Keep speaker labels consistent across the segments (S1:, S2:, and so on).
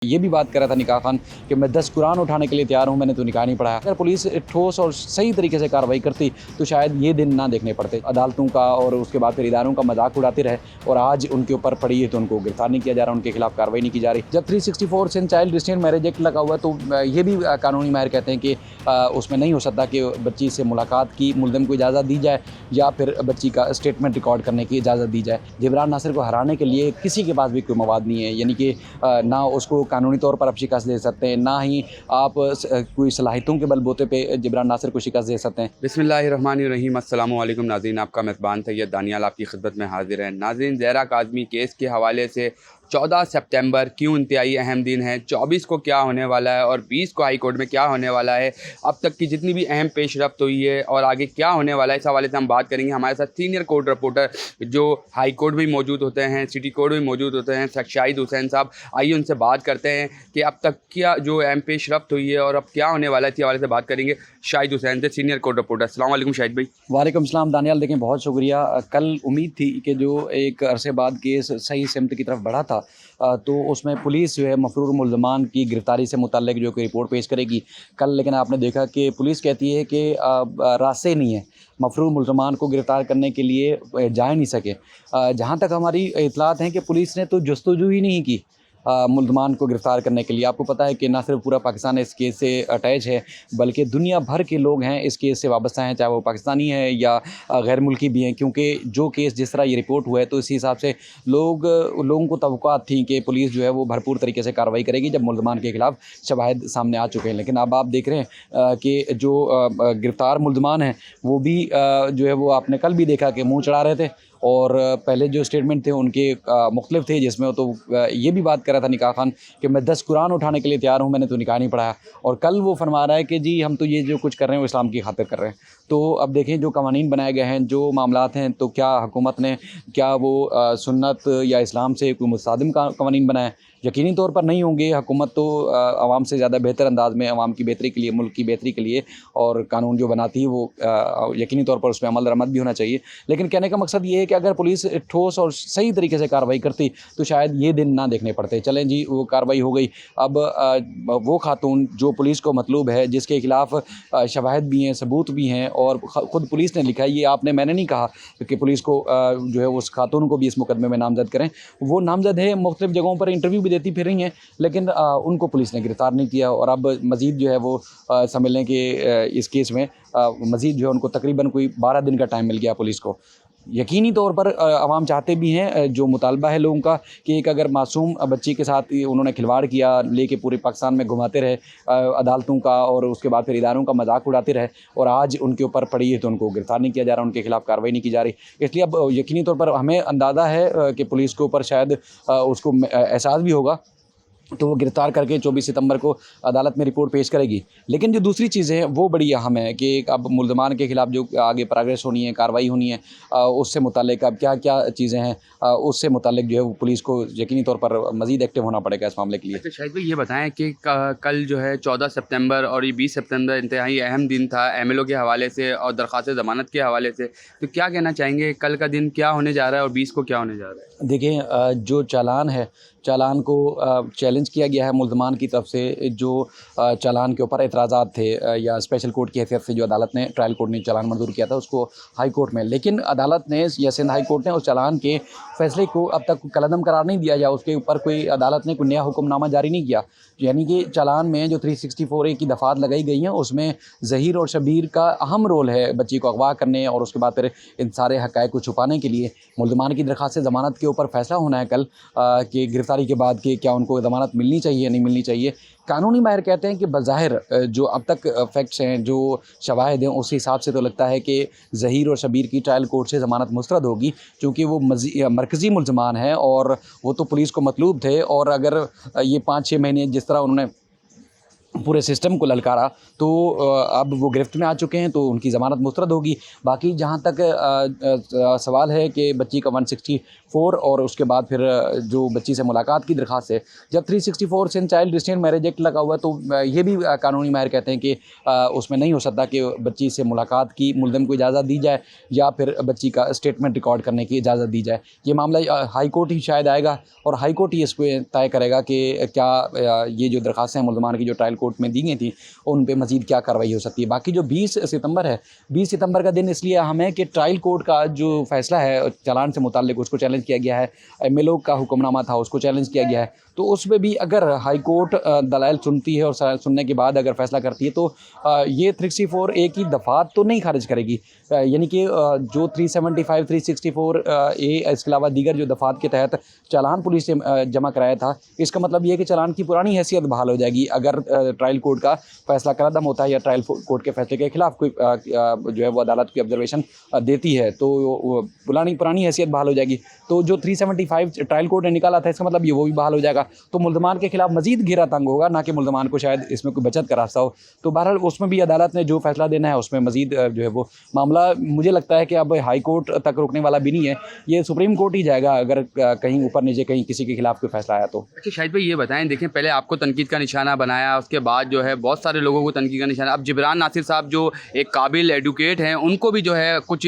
S1: ये भी बात कर रहा था निकाह खान कि मैं 10 कुरान उठाने के लिए तैयार हूँ, मैंने तो निकाह नहीं पढ़ाया। अगर पुलिस ठोस और सही तरीके से कार्रवाई करती तो शायद ये दिन ना देखने पड़ते। अदालतों का और उसके बाद फिर इदारों का मजाक उड़ाते रहे और आज उनके ऊपर पड़ी है तो उनको गिरफ्तार नहीं किया जा रहा, उनके खिलाफ कार्रवाई नहीं की जा रही। जब 364 से चाइल्ड रिस्ट्रेंट मैरिज एक्ट लगा हुआ तो ये भी कानूनी माहिर कहते हैं कि उसमें नहीं हो सकता कि बच्ची से मुलाकात की मुल्ज़िम को इजाज़त दी जाए या फिर बच्ची का स्टेटमेंट रिकॉर्ड करने की इजाज़त दी जाए। जिब्रान नासिर को हराने के लिए किसी के पास भी कोई मवाद नहीं है, यानी कि ना उसको कानूनी तौर पर आप शिकस्त दे सकते हैं, ना ही आप कोई सलाहियतों के बलबूते पे जिब्रान नासिर को शिकस्त दे सकते हैं।
S2: बिस्मिल्लाहिर्रहमानिर्रहीम। अस्सलामु अलैकुम नाज़रीन, आपका मेज़बान सैयद दानियाल आपकी खिदमत में हाजिर है। नाज़रीन, ज़हरा काज़मी केस के हवाले से 14 सितंबर क्यों इंतहाई अहम दिन है, 24 को क्या होने वाला है और 20 को हाई कोर्ट में क्या होने वाला है, अब तक की जितनी भी अहम पेशरफ्त हुई है और आगे क्या होने वाला है, इस हवाले से हम बात करेंगे। हमारे साथ सीनियर कोर्ट रिपोर्टर जो हाई कोर्ट में मौजूद होते हैं, सिटी कोर्ट में मौजूद होते हैं, शाहिद हुसैन साहब, आइए उनसे बात करते हैं कि अब तक क्या जो अहम पेशरफ्त हुई है और अब क्या होने वाला है, इस हवाले से बात करेंगे। शाहिद हुसैन से सीनियर कोर्ट रिपोर्टर। अस्सलाम वालेकुम शाहिद भाई।
S1: वालेकुम सलाम दानियाल। देखें, बहुत शुक्रिया। कल उम्मीद थी कि जो एक अरसे बाद केस सही सिमत की तरफ बढ़ा था तो उसमें पुलिस जो है मफरूर मुल्ज़मान की गिरफ़्तारी से मुतल्लिक जो कि रिपोर्ट पेश करेगी कल, लेकिन आपने देखा कि पुलिस कहती है कि रास्ते नहीं है, मफरूर मुल्ज़मान को गिरफ़्तार करने के लिए जा नहीं सके। जहाँ तक हमारी इत्तलात हैं कि पुलिस ने तो जस्तजू ही नहीं की मुल्ज़मान को गिरफ़्तार करने के लिए। आपको पता है कि ना सिर्फ पूरा पाकिस्तान इस केस से अटैच है, बल्कि दुनिया भर के लोग हैं इस केस से वाबस्ता हैं, चाहे वो पाकिस्तानी हैं या गैर मुल्की भी हैं, क्योंकि जो केस जिस तरह ये रिपोर्ट हुआ है तो इसी हिसाब से लोगों को तवक्कुआत थी कि पुलिस जो है वो भरपूर तरीके से कार्रवाई करेगी जब मुल्ज़मान के खिलाफ शवाहिद सामने आ चुके हैं। लेकिन अब आप देख रहे हैं कि जो गिरफ़्तार मुल्ज़मान हैं वो भी जो है वो आपने कल भी देखा कि मुँह चढ़ा रहे थे और पहले जो स्टेटमेंट थे उनके मुख्तलिफ थे, जिसमें तो ये भी बात कर रहा था निकाह खान कि मैं 10 कुरान उठाने के लिए तैयार हूँ, मैंने तो निकाह नहीं पढ़ाया। और कल वो फरमा रहा है कि जी हम तो ये जो कुछ कर रहे हैं वो इस्लाम की खातिर कर रहे हैं। तो अब देखें, जो कवानीन बनाए गए हैं, जो मामलात हैं, तो क्या हुकूमत ने क्या वो सुन्नत या इस्लाम से कोई मुस्तादिम कवानीन बनाए? यकीनी तौर पर नहीं होंगे। हुकूमत तो आवाम से ज़्यादा बेहतर अंदाज़ में आवाम की बेहतरी के लिए, मुल्क की बेहतरी के लिए और कानून जो बनाती है वो यकीनी तौर पर उसमें अमल दरामद भी होना चाहिए। लेकिन कहने का मकसद ये है कि अगर पुलिस ठोस और सही तरीके से कार्रवाई करती तो शायद ये दिन ना देखने पड़ते। चलें जी, वो कार्रवाई हो गई। अब वो खातून जो पुलिस को मतलूब है, जिसके खिलाफ शवाहिद भी हैं, सबूत भी हैं और ख़ुद पुलिस ने लिखा है, ये मैंने नहीं कहा कि पुलिस को जो है उस खातून को भी इस मुकदमे में नामज़द करें। वो नामज़द है, मुख्तलिफ़ जगहों पर इंटरव्यू भी देती फिर रही हैं, लेकिन उनको पुलिस ने गिरफ़्तार नहीं किया। और अब मज़ीद जो है वो समझ लें कि इस केस में मज़ीद जो है उनको तकरीबन कोई 12 दिन का टाइम मिल गया पुलिस को। यकीनी तौर पर आवाम चाहते भी हैं, जो मुतालबा है लोगों का कि एक अगर मासूम बच्ची के साथ उन्होंने खिलवाड़ किया, लेके पूरे पाकिस्तान में घुमाते रहे, अदालतों का और उसके बाद फिर इदारों का मजाक उड़ाते रहे और आज उनके ऊपर पड़ी है तो उनको गिरफ़्तार नहीं किया जा रहा, उनके खिलाफ कार्रवाई नहीं की जा रही। इसलिए अब यकीनी तौर पर हमें अंदाज़ा है कि पुलिस के ऊपर शायद उसको एहसास भी होगा, तो वो गिरफ़्तार करके 24 सितंबर को अदालत में रिपोर्ट पेश करेगी। लेकिन जो दूसरी चीज़ें हैं वो बड़ी अहम है कि अब मुल्ज़मान के ख़िलाफ़ जो आगे प्रोग्रेस होनी है, कार्रवाई होनी है, उससे मुताल्लिक़ अब क्या-क्या चीज़ें हैं, उससे मुताल्लिक़ जो है वो पुलिस को यकीनी तौर पर मज़ीद एक्टिव होना पड़ेगा इस मामले के लिए।
S2: अच्छा शाहिद भाई, ये बताएं कि कल जो है 14 सितंबर और ये 20 सितंबर इंतहाई अहम दिन था एमएलओ के हवाले से और दरख्वास्त ज़मानत के हवाले से, तो क्या कहना चाहेंगे, कल का दिन क्या होने जा रहा है और 20 को क्या होने जा रहा है?
S1: देखें, जो चालान है, चालान को चैलेंज किया गया है मुल्ज़मान की तरफ से। जो चालान के ऊपर एतराज़ात थे या स्पेशल कोर्ट की हैसियत से जो अदालत ने, ट्रायल कोर्ट ने चालान मंजूर किया था उसको हाई कोर्ट में, लेकिन अदालत ने या सिंध हाई कोर्ट ने उस चालान के फ़ैसले को अब तक कलअदम करार नहीं दिया या उसके ऊपर कोई अदालत ने कोई नया हुक्मनामा जारी नहीं किया। यानी कि चालान में जो 364A की दफ़ात लगाई गई हैं उसमें ज़हीर और शबीर का अहम रोल है बच्ची को अगवा करने और उसके बाद फिर इन सारे हक़ाइक़ को छुपाने के लिए। मुल्ज़मान की दरख्वास्त ज़मानत के ऊपर फ़ैसला होना है कल कि गिरफ़्तारी के बाद कि क्या उनको ज़मानत मिलनी चाहिए या नहीं मिलनी चाहिए। कानूनी माहिर कहते हैं कि बज़ाहिर जो अब तक फैक्ट्स हैं, जो शवाहिद हैं, उस हिसाब से तो लगता है कि ज़हीर और शबीर की ट्रायल कोर्ट से ज़मानत मुस्तरद होगी, चूँकि वो मरकज़ी मुल्ज़मान हैं और वो तो पुलिस को मतलूब थे। और अगर ये 5-6 महीने जिस तरह उन्होंने पूरे सिस्टम को ललकारा, तो अब वो गिरफ्त में आ चुके हैं, तो उनकी ज़मानत मुस्तरद होगी। बाकी जहाँ तक सवाल है कि बच्ची का 164 और उसके बाद फिर जो बच्ची से मुलाकात की दरख्वास्त है, जब 364 से चाइल्ड रिस्ट्रेंट मैरिज एक्ट लगा हुआ है, तो ये भी कानूनी माहिर कहते हैं कि उसमें नहीं हो सकता कि बच्ची से मुलाकात की मुल्ज़िम को इजाज़त दी जाए या फिर बच्ची का स्टेटमेंट रिकॉर्ड करने की इजाज़त दी जाए। ये मामला हाई कोर्ट ही शायद आएगा और हाई कोर्ट ही इसको तय करेगा कि क्या ये जो दरख्वास्तें हैं मुल्ज़मान की जो ट्रायल कोर्ट में दी गई थी, उन पे मज़ीद क्या कार्रवाई हो सकती है। बाकी जो 20 सितंबर है, 20 सितंबर का दिन इसलिए अहम है कि ट्रायल कोर्ट का जो फ़ैसला है चालान से मुताल्लिक, उसको चैलेंज किया गया है। एमएलओ का हुक्मनामा था, उसको चैलेंज किया गया है। तो उसमें भी अगर हाई कोर्ट दलाइल सुनती है और सुनने के बाद अगर फ़ैसला करती है, तो ये 364 ए की दफ़ात तो नहीं खारिज करेगी, यानी कि जो 375, 364 ए, इसके अलावा दीगर जो दफ़ात के तहत चालान पुलिस से जमा कराया था, इसका मतलब ये है कि चालान की पुरानी हैसियत बहाल हो जाएगी अगर ट्रायल कोर्ट का फ़ैसला कलअदम होता है या ट्रायल कोर्ट के फ़ैसले के ख़िलाफ़ कोई जो है वो अदालत की ऑब्जर्वेशन देती है, तो वो पुरानी हैसियत बहाल हो जाएगी। तो जो 375 ट्रायल कोर्ट ने निकाला था, इसका मतलब ये वो भी बहाल हो जाएगा। तो मुल्ज़मान के ख़िलाफ़ मज़ीद घेरा तंग होगा, ना कि मुल्ज़मान को शायद इसमें कोई बचत का रास्ता हो। तो बहरहाल उसमें भी अदालत ने जो फ़ैसला देना है, उसमें मज़ीद जो है वो मामला मुझे लगता है कि अब हाई कोर्ट तक रुकने वाला भी नहीं है, ये सुप्रीम कोर्ट ही जाएगा अगर कहीं ऊपर नीचे कहीं किसी के खिलाफ कोई फैसला आया तो।
S2: अच्छा शाहिद भाई, ये बताएं, देखें पहले आपको तनकीद का निशाना बनाया, उसके बाद जो है बहुत सारे लोगों को तनकीद का निशाना। अब जिब्रान नासिर साहब जो एक काबिल एडवोकेट हैं, उनको भी जो है कुछ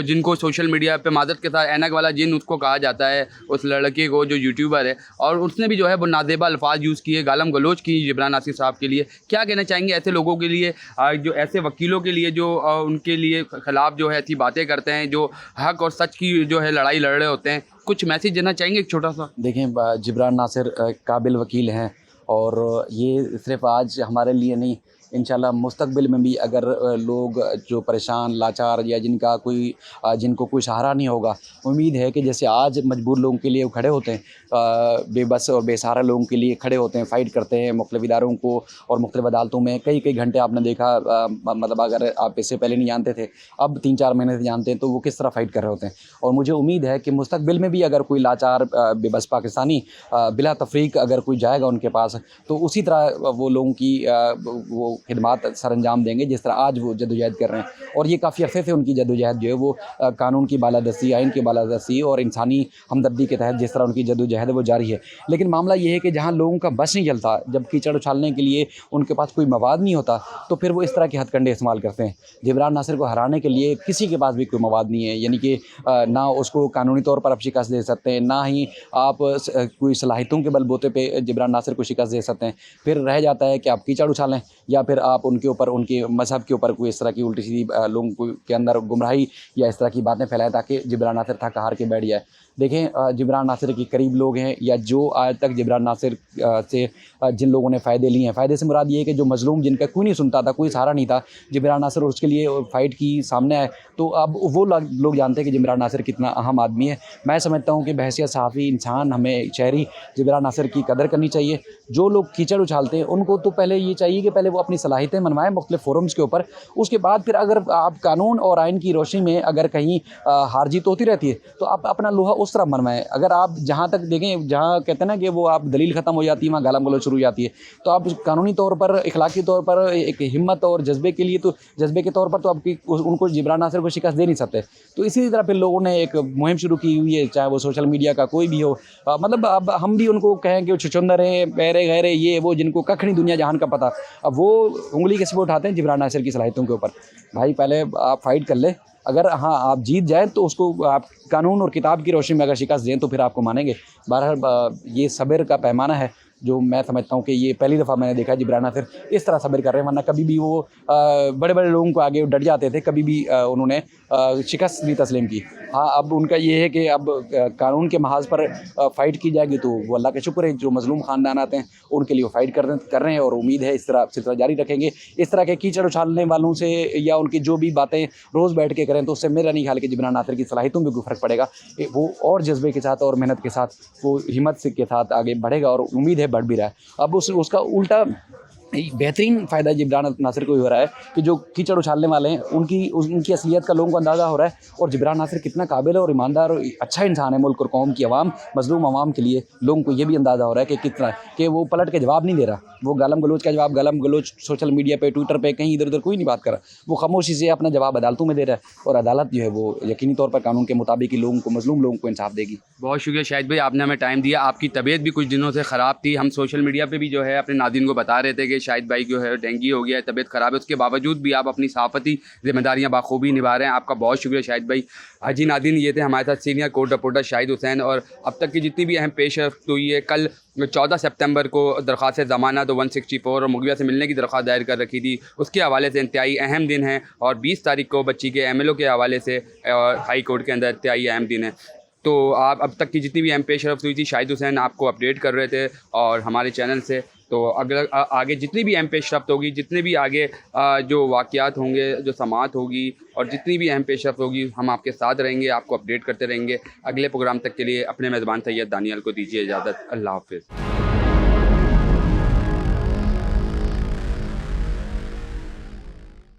S2: जिनको सोशल मीडिया पे मादरत के साथ ऐनक वाला जिन उसको कहा जाता है, उस लड़के को जो यूट्यूबर है, और उसने भी जो है वो नाजेबा अल्फाज यूज़ किए, गालम गलोच की जिब्रान नासिर साहब के लिए। क्या कहना चाहेंगे ऐसे लोगों के लिए, जो ऐसे वकीलों के लिए जो उनके लिए ख़िलाफ़ जो है ऐसी बातें करते हैं, जो हक़ और सच की जो है लड़ाई लड़ रहे होते हैं? कुछ मैसेज देना चाहेंगे एक छोटा सा?
S1: देखें, जिब्रान नासिर काबिल वकील हैं और ये सिर्फ़ आज हमारे लिए नहीं, इंशाल्लाह मुस्तक़बिल में भी अगर लोग जो परेशान, लाचार या जिनको कोई सहारा नहीं होगा, उम्मीद है कि जैसे आज मजबूर लोगों के लिए वो खड़े होते हैं, बेबस और बेसहारा लोगों के लिए खड़े होते हैं, फ़ाइट करते हैं मुख्तलिफ़ इदारों को और मुख्तलिफ़ अदालतों में कई घंटे। आपने देखा, मतलब अगर आप इससे पहले नहीं जानते थे, अब 3-4 महीने से जानते हैं, तो वो किस तरह फ़ाइट कर रहे होते हैं। और मुझे उम्मीद है कि मुस्तक़बिल में भी अगर कोई लाचार बेबस पाकिस्तानी बिला तफ़रीक अगर कोई जाएगा उनके पास, तो उसी तरह वो लोगों की वो खिदमात सरअंजाम देंगे जिस तरह आज वो जद्दोजहद कर रहे हैं। और ये काफ़ी अरसे से उनकी जद्दोजहद जो है वो कानून की बालादस्ती, आइन की बालादस्ती और इंसानी हमदर्दी के तहत जिस तरह उनकी जद्दोजहद है वो जारी है। लेकिन मामला ये है कि जहाँ लोगों का बस नहीं चलता, जब कीचड़ उछालने के लिए उनके पास कोई मवाद नहीं होता, तो फिर वो इस तरह के हथकंडे इस्तेमाल करते हैं। जिब्रान नासिर को हराने के लिए किसी के पास भी कोई मवाद नहीं है, यानी कि ना उसको कानूनी तौर पर आप शिकस्त दे सकते हैं, ना ही आप कोई सलाहियतों के बलबूते पे जिब्रान नासिर को शिकस्त दे सकते हैं। फिर रह जाता है कि आप कीचड़ उछालें या फिर आप उनके ऊपर, उनके मज़हब के ऊपर कोई इस तरह की उल्टी सीधी लोगों के अंदर गुमराही या इस तरह की बातें फैलाएं ताकि जिब्रान नासिर थक हार के बैठ जाए। देखें, जिब्रान नासिर के करीब लोग हैं या जो आज तक जिब्रान नासिर से जिन लोगों ने फ़ायदे लिए हैं, फ़ायदे से मुराद ये है कि जो मज़लूम जिनका कोई नहीं सुनता था, कोई सहारा नहीं था, जिब्रान नासिर उसके लिए फ़ाइट की सामने आए, तो अब वो लोग जानते हैं कि जिब्रान नासिर कितना अहम आदमी है। मैं समझता हूँ कि बहैसियत सहाफ़ी इंसान हमें शहरी जिब्रान नासिर की कदर करनी चाहिए। जो लोग कीचड़ उछालते हैं उनको तो पहले ये चाहिए कि पहले वो अपनी सलाहियतें मनवाएँ मुख्तलिफ़ फ़ोरम्स के ऊपर, उसके बाद फिर अगर आप कानून और आइन की रोशनी में अगर कहीं हार जीत होती रहती है, तो आप अपना लोहा उस तरफ मनवाएँ। अगर आप जहाँ तक देखें, जहाँ कहते हैं ना कि वो आप दलील ख़त्म हो जाती है, वहाँ गालम गलौच शुरू हो जाती है, तो आप कानूनी तौर पर, इखलाकी तौर पर एक हिम्मत और जज्बे के लिए, तो जज्बे के तौर पर तो आपकी उनको जिब्रान नासिर को शिकस्त दे नहीं सकते। तो इसी तरह फिर लोगों ने एक मुहिम शुरू की हुई है, चाहे वो सोशल मीडिया का कोई भी हो, मतलब अब हम भी उनको कहें कि वो छुछुंदर हैं, पैरे गहरे, ये वो, जिनको कख नहीं दुनिया जहान का पता, अब वो उंगली किस पे उठाते हैं जिब्रान नासिर की सलाहियतों के ऊपर। भाई पहले आप फ़ाइट कर ले, अगर हाँ आप जीत जाएँ तो उसको आप कानून और किताब की रोशनी में अगर शिकस्त दें तो फिर आपको मानेंगे। बहरहाल ये सब्र का पैमाना है जो मैं समझता हूँ कि ये पहली दफ़ा मैंने देखा है जिब्रान नासिर इस तरह सब्र कर रहे हैं, वरना कभी भी वो बड़े लोगों को आगे डट जाते थे, कभी भी उन्होंने शिकस्त नहीं तस्लीम की। हाँ, अब उनका ये है कि अब कानून के महाज पर फ़ाइट की जाएगी, तो वो अल्लाह का शुक्र है, जो मज़लूम ख़ानदान आते हैं उनके लिए वो फ़ाइट कर रहे हैं और उम्मीद है इस तरह सिलसिला जारी रखेंगे। इस तरह के कीचड़ उछालने वालों से या उनकी जो भी बातें रोज़ बैठ के करें, तो उससे मेरा नहीं ख्याल कि जिब्रान नासिर की सलाहियतों में कोई फ़र्क पड़ेगा। वो और जज्बे के साथ और मेहनत के साथ, वो हिम्मत के साथ आगे बढ़ेगा और उम्मीद है बढ़ भी रहा है। अब उसका उल्टा बेहतरीन फ़ायदा जिब्रान नासिर को भी हो रहा है कि जो कीचड़ उछालने वाले हैं उनकी असलियत का लोगों को अंदाज़ा हो रहा है, और जिब्रान नासिर कितना काबिल और ईमानदार और अच्छा इंसान है मुल्क और कौम की आवाम, मज़लूम आवाम के लिए लोगों को ये भी अंदाज़ा हो रहा है कि कितना कि वो पलट के जवाब नहीं दे रहा। वो गालम गलोच का जवाब गालम गलोच सोशल मीडिया पे, ट्विटर पे, कहीं इधर-उधर कोई नहीं बात कर रहा। वो खामोशी से अपना जवाब अदालतों में दे रहा है, और अदालत जो है वो यकीनी तौर पर कानून के मुताबिक ही लोगों को, मज़लूम लोगों को इंसाफ़ देगी।
S2: बहुत शुक्रिया शाहिद भाई, आपने हमें टाइम दिया। आपकी तबीयत भी कुछ दिनों से ख़राब थी, हम सोशल मीडिया पे भी जो है अपने नाज़रीन को बता रहे थे कि शाहिद भाई जो है डेंगू हो गया है, तबीयत ख़राब है, उसके बावजूद भी आप अपनी सहाफ़ती ज़िम्मेदारियाँ बाखूबी निभा रहे हैं। आपका बहुत शुक्रिया शाहिद भाई। जी नाज़रीन, ये थे हमारे साथ senior court reporter Shahid Hussain, और अब तक की जितनी भी अहम पेशरफ्त हुई है, कल 14 सितंबर को दरख्वास्त ज़मानत 164 और मुग़विया से मिलने की दरख्वास्त दायर कर रखी थी, उसके हवाले से इंतहाई अहम दिन है, और 20 तारीख को बच्ची के MLO के हवाले से हाई कोर्ट के अंदर इंतहाई अहम दिन है। तो आप अब तक की जितनी भी अहम पेशरफ्त हुई थी, शाहिद हुसैन आपको अपडेट कर रहे थे और हमारे चैनल से। तो अगर आगे जितनी भी अहम पेशरफ्त होगी, जितने भी आगे जो वाक़यात होंगे, जो समाअत होगी, और जितनी भी अहम पेशरफ्त होगी, हम आपके साथ रहेंगे, आपको अपडेट करते रहेंगे। अगले प्रोग्राम तक के लिए अपने मेज़बान सैयद दानियाल को दीजिए इजाज़त। अल्लाह हाफ़िज़।